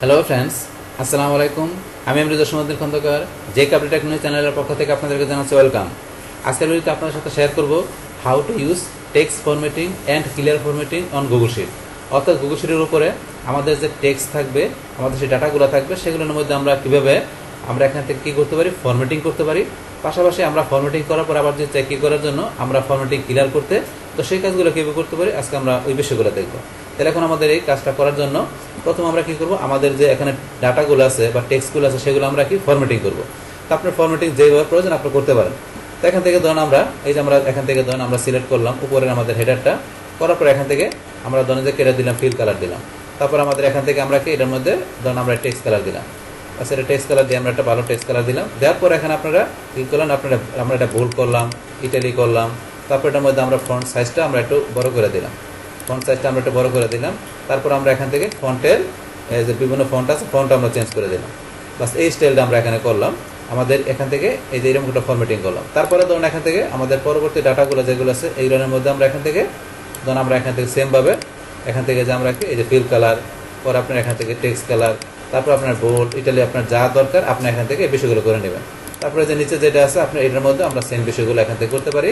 Hello friends, আসসালামু আলাইকুম। আমি আমৃত সমুদ্র খন্দকার, যে কাবলি টেকনোলজি চ্যানেলের পক্ষ থেকে আপনাদেরকে জানাচ্ছি ওয়েলকাম। আজকের ভিডিওতে আপনাদের সাথে শেয়ার করব how to use text formatting and clear formatting on Google Sheet. অর্থাৎ গুগল শিটের উপরে আমাদের যে টেক্সট থাকবে, আমাদের যে ডাটাগুলো থাকবে, সেগুলোর মধ্যে আমরা কীভাবে আমরা এখান থেকে কী করতে পারি, ফরম্যাটিং করতে পারি। পাশাপাশি আমরা ফরম্যাটিং করার পর আবার যে চেক করার জন্য আমরা ফরম্যাটিং ক্লিয়ার করতে, তো সেই কাজগুলো কীভাবে করতে পারি আজকে আমরা ওই বিষয়গুলো দেখব। তাহলে এখন আমাদের এই কাজটা করার জন্য প্রথম আমরা কি করব, আমাদের যে এখানে ডাটাগুলো আছে বা টেক্সটগুলো আছে সেগুলো আমরা কি ফরম্যাটিং করব। তো আপনার ফরম্যাটিং যেভাবে প্রয়োজন আপনি করতে পারেন। তো এখান থেকে ধরুন আমরা এই যে আমরা এখান থেকে ধরুন আমরা সিলেক্ট করলাম উপরের আমাদের হেডারটা, করার পর এখান থেকে আমরা ধরুন যে কেটে দিলাম, ফিল কালার দিলাম। তারপর আমাদের এখান থেকে আমরা কি এটার মধ্যে ধরুন আমরা টেক্সট কালার দিলাম। আচ্ছা, এটা টেক্সট কালার দিয়ে আমরা একটা ভালো টেক্সট কালার দিলাম। দেওয়ার পর এখানে আপনারা কী করলেন, আমরা এটা বোল্ড করলাম, ইটালি করলাম। তারপর এটার মধ্যে আমরা ফন্ট সাইজটা আমরা একটু বড় করে দিলাম, ফন্ট সাইজটা আমরা একটু বড় করে দিলাম। তারপর আমরা এখান থেকে ফন্টের যে বিভিন্ন ফন্ট আছে, ফন্ট আমরা চেঞ্জ করে দিলাম। বাস এই স্টাইলটা আমরা এখানে করলাম। আমাদের এখান থেকে এই যে এরকম একটা ফরম্যাটিং করলাম। তারপরে ধরুন এখান থেকে আমাদের পরবর্তী ডাটাগুলো যেগুলো আছে এইগুলোর মধ্যে আমরা এখান থেকে ধরুন আমরা এখান থেকে সেমভাবে এখান থেকে যে আমরা এই যে ফিল কালার, পরে আপনার এখান থেকে টেক্সট কালার, তারপর আপনার বোল্ড, ইটালি আপনার যা দরকার আপনি এখান থেকে এই বিষয়গুলো করে নেবেন। তারপরে যে নিচে যেটা আছে আপনার এটার মধ্যে আমরা সেম বিষয়গুলো এখান থেকে করতে পারি।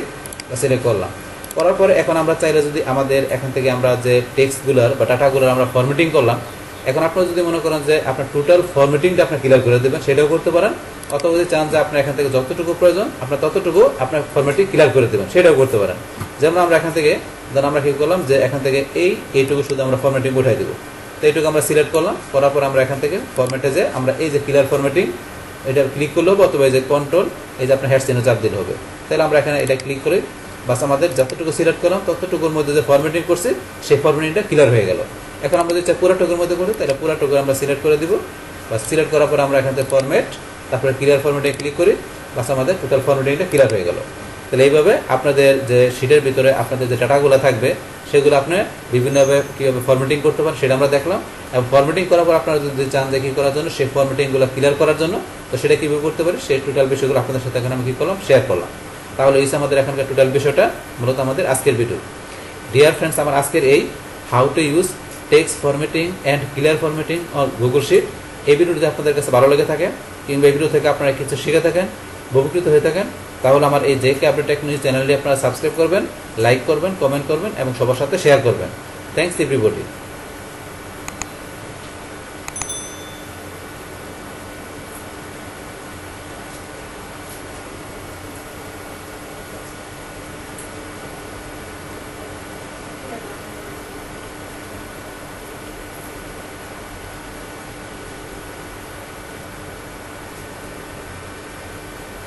সিলেক্ট করলাম, করার পরে এখন আমরা চাইলে যদি আমাদের এখান থেকে আমরা যে টেক্সটগুলোর বা ডাটাগুলোর আমরা ফরম্যাটিং করলাম, এখন আপনারা যদি মনে করেন যে আপনার টোটাল ফরম্যাটিংটা আপনার ক্লিয়ার করে দেবেন, সেটাও করতে পারেন। অথবা যদি চান যে আপনার এখান থেকে যতটুকু প্রয়োজন আপনার ততটুকু আপনার ফরম্যাটিং ক্লিয়ার করে দেবেন, সেটাও করতে পারেন। যেমন আমরা এখান থেকে ধরুন আমরা কী করলাম যে এখান থেকে এইটুকু শুধু আমরা ফরম্যাটিং উঠাই দেবো। তো এইটুকু আমরা সিলেক্ট করলাম, করার পর আমরা এখান থেকে ফরম্যাটে যে আমরা এই যে ক্লিয়ার ফরম্যাটিং এটা ক্লিক করলে হবে, অথবা এই যে কন্ট্রোল এই যে আপনার হ্যাশ চিহ্ন চাপ দিলে হবে। তাহলে আমরা এখানে এটা ক্লিক করি, বাস আমাদের যতটুকু সিলেক্ট করলাম ততটুকুর মধ্যে যে ফরম্যাটিং করছি সেই ফরম্যাটিংটা ক্লিয়ার হয়ে গেল। এখন আমরা যদি চাই পুরাটুকুর মধ্যে করি, তাহলে পুরাটুকু আমরা সিলেক্ট করে দিব। বাস সিলেক্ট করার পর আমরা এখান থেকে ফরম্যাট, তারপরে ক্লিয়ার ফরম্যাটিং ক্লিক করি, বাস আমাদের টোটাল ফরম্যাটিংটা ক্লিয়ার হয়ে গেল। তাহলে এইভাবে আপনাদের যে শিটের ভিতরে আপনাদের যে ডাটাগুলো থাকবে সেগুলো আপনি বিভিন্নভাবে কীভাবে ফরম্যাটিং করতে পারেন সেটা আমরা দেখলাম। এবং ফরম্যাটিং করার পর আপনারা যদি চান যে কী করার জন্য সেই ফরম্যাটিংগুলো ক্লিয়ার করার জন্য, তো সেটা কীভাবে করতে পারি সেই টোটাল বিষয়গুলো আপনাদের সাথে এখানে আমি কী করলাম, শেয়ার করলাম। তাহলে এই আমাদের এখানকার টোটাল বিষয়টা মূলত আমাদের আজকের ভিডিও। ডিয়ার ফ্রেন্ডস, আমার আজকের এই how to use text formatting and clear formatting on Google Sheet, এই ভিডিওটি আপনাদের কাছে ভালো লেগে থাকে কিংবা এই ভিডিও থেকে আপনারা কিছু শিখে থাকেন, উপকৃত হয়ে থাকেন, তাহলে আমার এই যে কাবলি টেকনোলজি চ্যানেলটি আপনারা সাবস্ক্রাইব করবেন, লাইক করবেন, কমেন্ট করবেন এবং সবার সাথে শেয়ার করবেন। Thanks everybody.